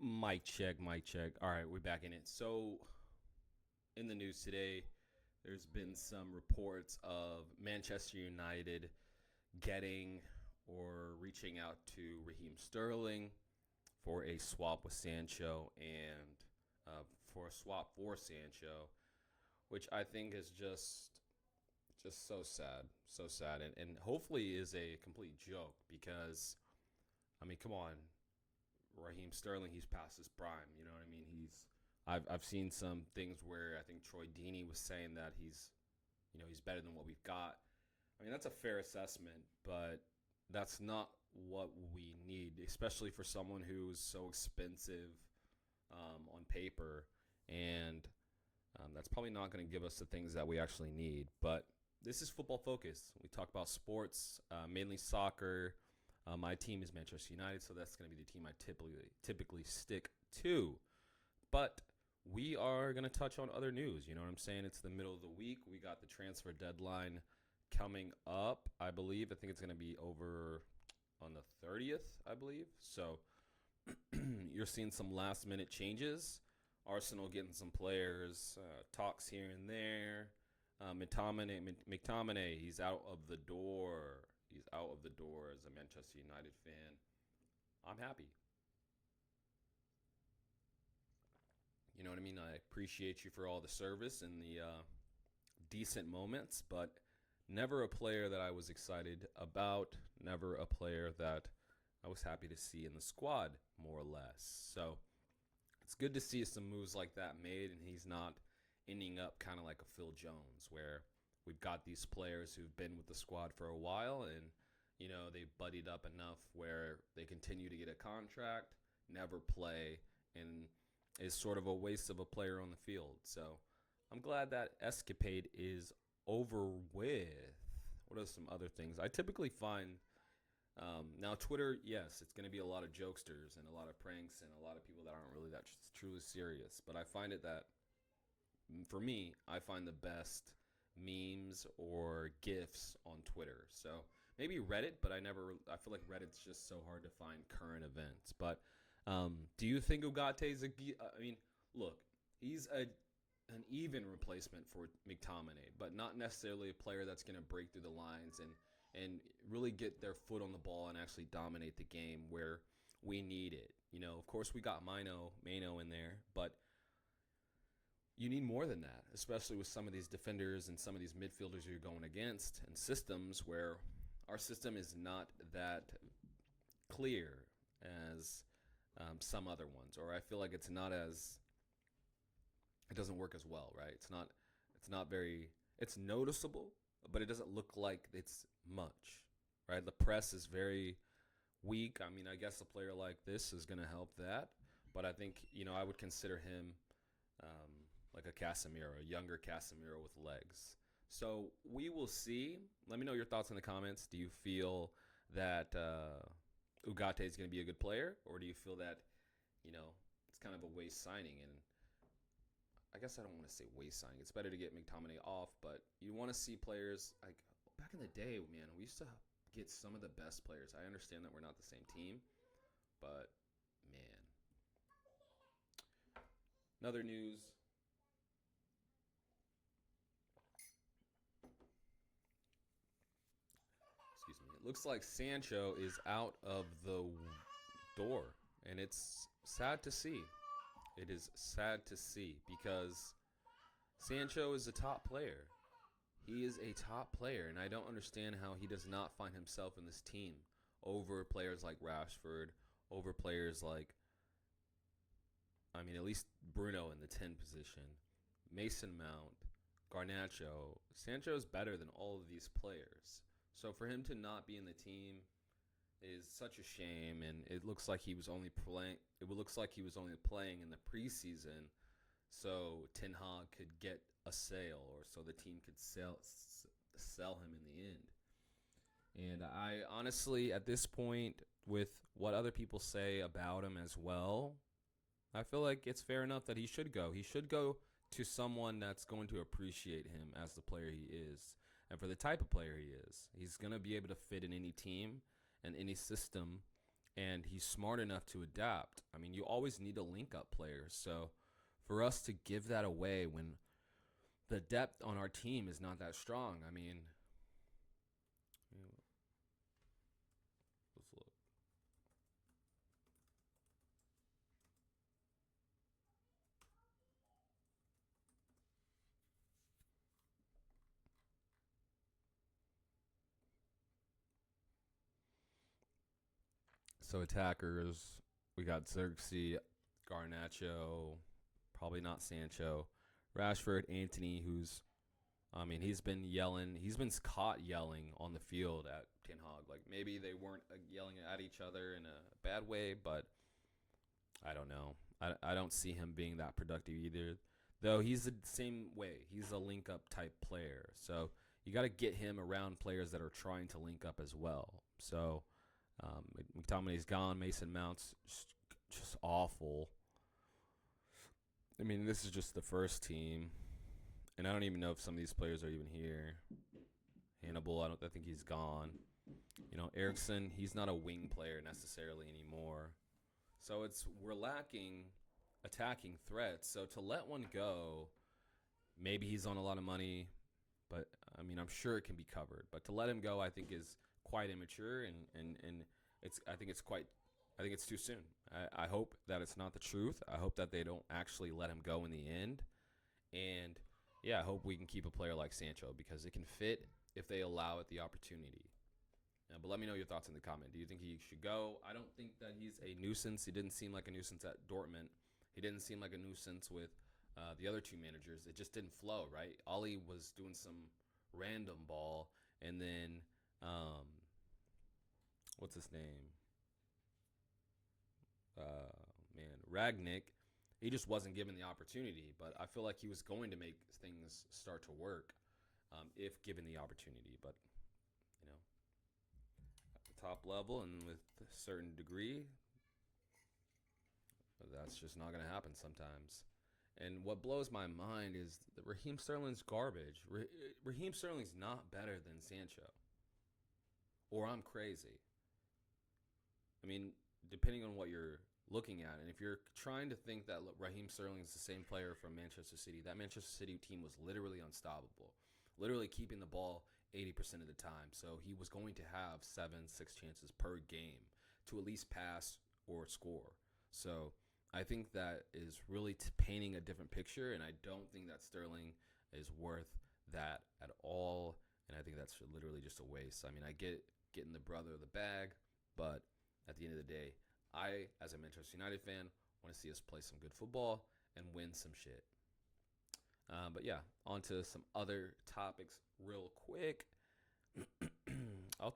Mic check, mic check. All right, we're back in it. So, in the news today, there's been some reports of Manchester United getting or reaching out to Raheem Sterling for a swap with Sancho and for a swap for Sancho, which I think is just so sad, and hopefully is a complete joke because I mean, come on, Raheem Sterling, he's past his prime. You know what I mean? I've seen some things where I think Troy Deeney was saying that he's better than what we've got. I mean, that's a fair assessment, but that's not what we need, especially for someone who's so expensive on paper, and that's probably not going to give us the things that we actually need. But this is football focus. We talk about sports, mainly soccer. My team is Manchester United, so that's going to be the team I typically stick to. But we are going to touch on other news. You know what I'm saying? It's the middle of the week. We got the transfer deadline coming up, I believe. I think it's going to be over on the 30th, I believe. So you're seeing some last-minute changes. Arsenal getting some players, talks here and there. McTominay, he's out of the door. He's out of the door as a Manchester United fan. I'm happy. You know what I mean? I appreciate you for all the service and the decent moments, but never a player that I was excited about. Never a player that I was happy to see in the squad, more or less. So it's good to see some moves like that made, and he's not ending up kind of like a Phil Jones, where we've got these players who've been with the squad for a while, and they've buddied up enough where they continue to get a contract, never play, and is sort of a waste of a player on the field. So I'm glad that escapade is over with. What are some other things? I typically find now Twitter, yes, it's going to be a lot of jokesters and a lot of pranks and a lot of people that aren't really that truly serious. But I find it that, for me, I find the best memes or GIFs on Twitter. So maybe Reddit, but I feel like Reddit's just so hard to find current events. But do you think Ugate's I mean, look, he's an even replacement for McTominay, but not necessarily a player that's going to break through the lines and really get their foot on the ball and actually dominate the game where we need it. Of course, we got Mano in there, but you need more than that, especially with some of these defenders and some of these midfielders you're going against and systems where our system is not that clear as some other ones, or I feel like it doesn't work as well, right? It's noticeable, but it doesn't look like it's much, right? The press is very weak. I mean, I guess a player like this is going to help that, but I think, I would consider him like a Casemiro, a younger Casemiro with legs. So we will see. Let me know your thoughts in the comments. Do you feel that Ugarte is going to be a good player, or do you feel that, it's kind of a waste signing? And I guess I don't want to say waste signing. It's better to get McTominay off, but you want to see players like back in the day, man. We used to get some of the best players. I understand that we're not the same team, but man. Another news. Excuse me. It looks like Sancho is out of the door, and it's sad to see. It is sad to see because Sancho is a top player. He is a top player, and I don't understand how he does not find himself in this team over players like Rashford, over players like, at least Bruno in the 10 position, Mason Mount, Garnacho. Sancho is better than all of these players. So for him to not be in the team is such a shame, and it looks like he was only playing. It looks like he was only playing in the preseason, so Ten Hag could get a sale, or so the team could sell him in the end. And I honestly, at this point, with what other people say about him as well, I feel like it's fair enough that he should go. He should go to someone that's going to appreciate him as the player he is. And for the type of player he is, he's going to be able to fit in any team and any system and he's smart enough to adapt. I mean, you always need a link up player. So for us to give that away when the depth on our team is not that strong, I mean, let's look. So attackers, we got Xerxes, Garnacho, probably not Sancho, Rashford, Anthony, who's, I mean, he's been yelling. He's been caught yelling on the field at Ten Hag. Like maybe they weren't yelling at each other in a bad way, but I don't know. I don't see him being that productive either. Though he's the same way. He's a link up type player. So you got to get him around players that are trying to link up as well. So McTominay's gone. Mason Mount's just awful. I mean, this is just the first team, and I don't even know if some of these players are even here. Hannibal, I think he's gone. You know, Eriksson, he's not a wing player necessarily anymore. So we're lacking attacking threats. So to let one go, maybe he's on a lot of money, but I mean I'm sure it can be covered. But to let him go, I think is quite immature, and I think it's too soon. I hope that it's not the truth. I hope that they don't actually let him go in the end, and yeah, I hope we can keep a player like Sancho because it can fit if they allow it the opportunity. But let me know your thoughts in the comment. Do you think he should go? I don't think that he's a nuisance. He didn't seem like a nuisance at Dortmund. He didn't seem like a nuisance with the other two managers. It just didn't flow, right? Ollie was doing some random ball, and then what's his name? Ragnick. He just wasn't given the opportunity. But I feel like he was going to make things start to work if given the opportunity. But you know, top level and with a certain degree, that's just not going to happen sometimes. And what blows my mind is that Raheem Sterling's garbage. Raheem Sterling's not better than Sancho. Or I'm crazy. I mean, depending on what you're looking at, and if you're trying to think that Raheem Sterling is the same player from Manchester City, that Manchester City team was literally unstoppable, literally keeping the ball 80% of the time. So he was going to have 6 chances per game to at least pass or score. So I think that is really painting a different picture, and I don't think that Sterling is worth that at all. And I think that's literally just a waste. I mean, I get getting the brother of the bag, but at the end of the day, I, as a Manchester United fan, want to see us play some good football and win some shit. But yeah, on to some other topics real quick. I'll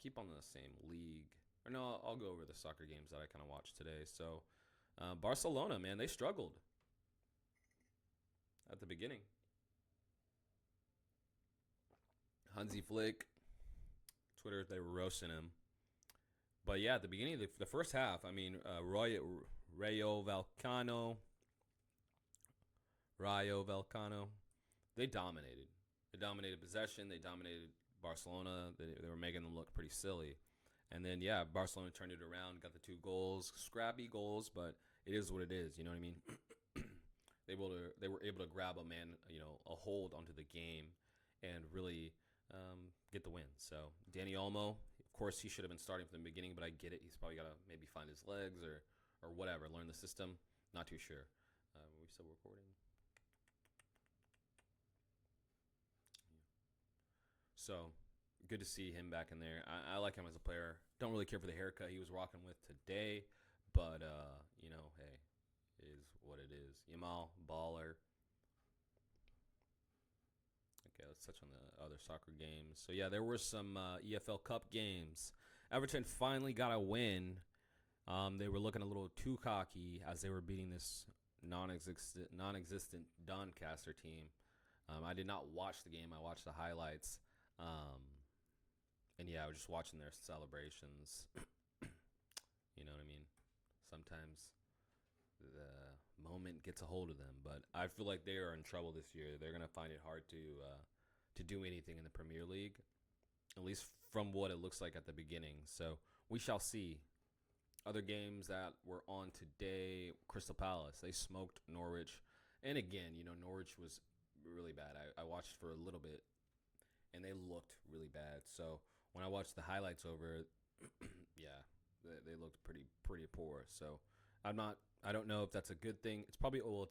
keep on the same league. Or no, I'll go over the soccer games that I kind of watched today. So, Barcelona, man, they struggled at the beginning. Hansi Flick, Twitter, they were roasting him. But yeah, at the beginning of the first half, I mean, Rayo Vallecano, they dominated. They dominated possession. They dominated Barcelona. They were making them look pretty silly. And then, yeah, Barcelona turned it around, got the 2 goals, scrappy goals, but it is what it is. You know what I mean? They were able to grab a hold onto the game and really get the win. So Danny Olmo, of course, he should have been starting from the beginning, but I get it. He's probably got to maybe find his legs or whatever, learn the system. Not too sure. We still recording? So good to see him back in there. I like him as a player. Don't really care for the haircut he was rocking with today, but hey, it is what it is. Yamal, baller. Okay, let's touch on the other soccer games. So yeah, there were some EFL Cup games. Everton finally got a win. They were looking a little too cocky as they were beating this non-existent Doncaster team. I did not watch the game. I watched the highlights. And yeah, I was just watching their celebrations. You know what I mean? Sometimes the moment gets a hold of them, but I feel like they are in trouble this year. They're gonna find it hard to do anything in the Premier League, at least from what it looks like at the beginning. So we shall see. Other games that were on today, Crystal Palace, they smoked Norwich. And again, Norwich was really bad. I watched for a little bit, and they looked really bad. So when I watched the highlights over, yeah, they looked pretty poor. So I don't know if that's a good thing. It's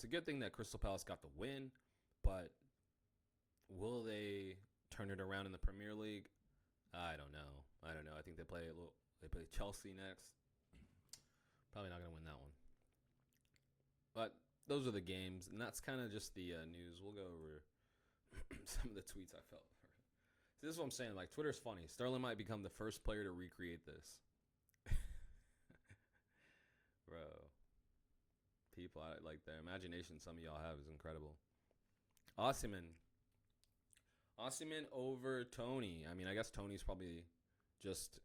a good thing that Crystal Palace got the win, but will they turn it around in the Premier League? I don't know. I think they play Chelsea next. Probably not going to win that one. But those are the games, and that's kind of just the news. We'll go over some of the tweets I felt. See, this is what I'm saying. Like, Twitter's funny. Sterling might become the first player to recreate this. Bro. People, like, the imagination some of y'all have is incredible. Osimhen over Tony. I mean, I guess Tony's probably just,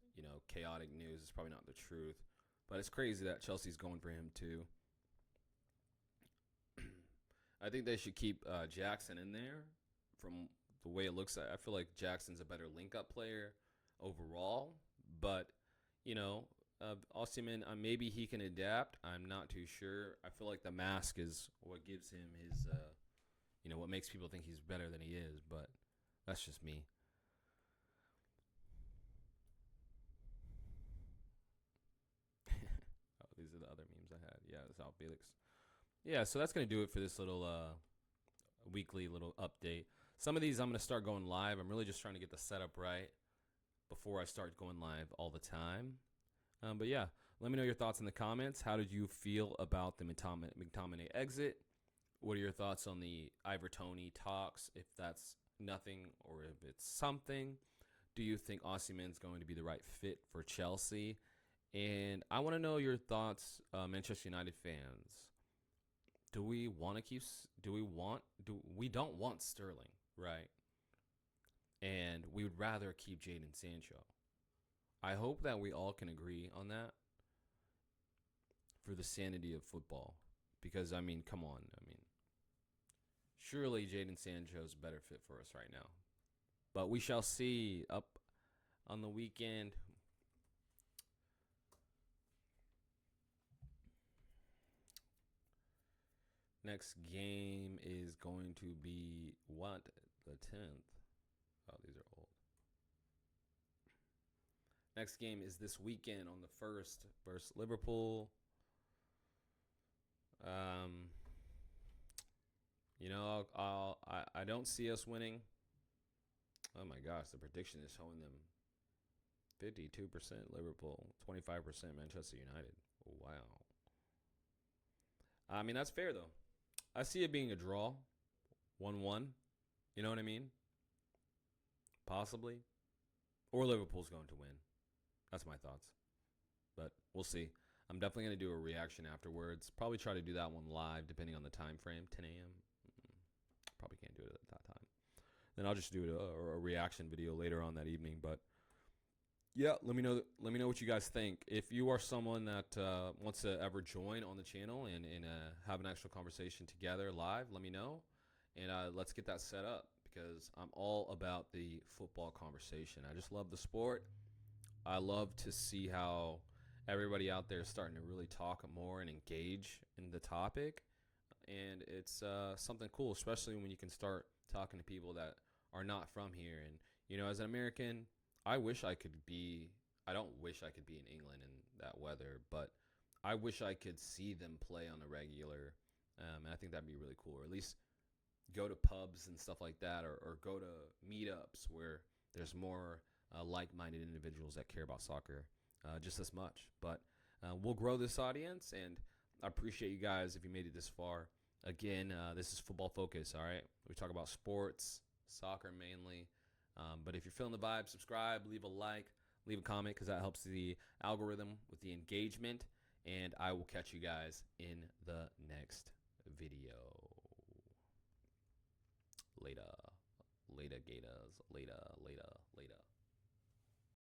chaotic news. It's probably not the truth. But it's crazy that Chelsea's going for him, too. I think they should keep Jackson in there. From the way it looks, I feel like Jackson's a better link-up player overall. But, Osimhen, maybe he can adapt. I'm not too sure. I feel like the mask is what gives him his, what makes people think he's better than he is. But that's just me. Oh, these are the other memes I had. Yeah, it's Al Felix. Yeah, so that's going to do it for this little weekly little update. Some of these I'm going to start going live. I'm really just trying to get the setup right before I start going live all the time. But yeah, let me know your thoughts in the comments. How did you feel about the McTominay exit? What are your thoughts on the Ivor-Toney talks, if that's nothing or if it's something? Do you think Osimhen's going to be the right fit for Chelsea? And I want to know your thoughts, Manchester United fans. We don't want Sterling, right? And we would rather keep Jadon Sancho. I hope that we all can agree on that for the sanity of football. Because, come on. Surely Jadon Sancho's a better fit for us right now. But we shall see up on the weekend. Next game is going to be what? The 10th. Oh, these are old. Next game is this weekend on the 1st versus Liverpool. I don't see us winning. Oh my gosh, the prediction is showing them 52% Liverpool, 25% Manchester United. Oh, wow. That's fair though. I see it being a draw, 1-1. You know what I mean? Possibly. Or Liverpool's going to win. That's my thoughts. But we'll see. I'm definitely going to do a reaction afterwards. Probably try to do that one live, depending on the time frame. 10 a.m. Probably can't do it at that time. Then I'll just do a reaction video later on that evening. But yeah, let me know what you guys think. If you are someone that wants to ever join on the channel and have an actual conversation together live, let me know. And let's get that set up because I'm all about the football conversation. I just love the sport. I love to see how everybody out there is starting to really talk more and engage in the topic. And it's something cool, especially when you can start talking to people that are not from here. And, as an American, I don't wish I could be in England in that weather, but I wish I could see them play on the regular. And I think that'd be really cool. Or at least go to pubs and stuff like that, or go to meetups where there's more like-minded individuals that care about soccer just as much. But we'll grow this audience, and I appreciate you guys if you made it this far. Again, this is Football Focus, all right? We talk about sports, soccer mainly. But if you're feeling the vibe, subscribe, leave a like, leave a comment because that helps the algorithm with the engagement. And I will catch you guys in the next video. Later. Later, Gators. Later.